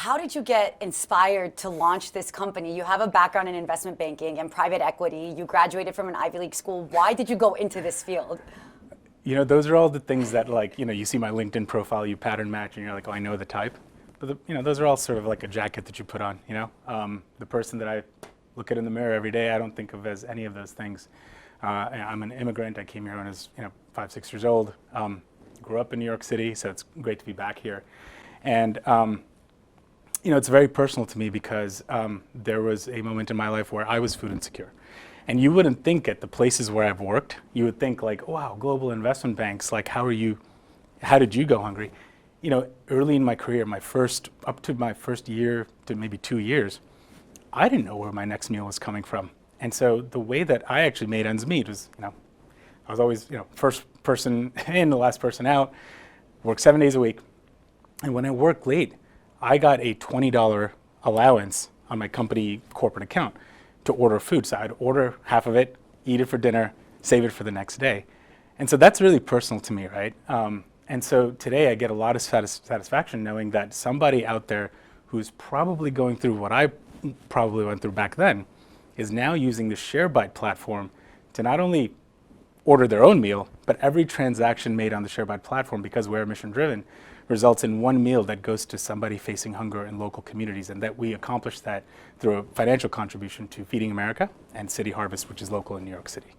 how did you get inspired to launch this company? You have a background in investment banking and private equity. You graduated from an Ivy League school. Why did you go into this field? You know, those are all the things that, like, you know, you see my LinkedIn profile, you pattern match, and you're like, oh, I know the type. But, you know, those are all sort of like a jacket that you put on, you know? The person that I look at in the mirror every day, I don't think of as any of those things. I'm an immigrant. I came here when I was, you know, 5, 6 years old. Grew up in New York City, so it's great to be back here. And, you know, it's very personal to me because there was a moment in my life where I was food insecure. And you wouldn't think at the places where I've worked, you would think like, oh, wow, global investment banks, like how did you go hungry? You know, early in my career, up to my first year to maybe 2 years, I didn't know where my next meal was coming from. And so the way that I actually made ends meet was, you know, I was always, you know, first person in, the last person out, worked 7 days a week. And when I worked late, I got a $20 allowance on my company corporate account to order food. So I'd order half of it, eat it for dinner, save it for the next day. And so that's really personal to me, right? And so today I get a lot of satisfaction knowing that somebody out there who's probably going through what I probably went through back then is now using the Sharebite platform to not only order their own meal, but every transaction made on the Sharebite platform, because we're mission driven, results in one meal that goes to somebody facing hunger in local communities, and that we accomplish that through a financial contribution to Feeding America and City Harvest, which is local in New York City.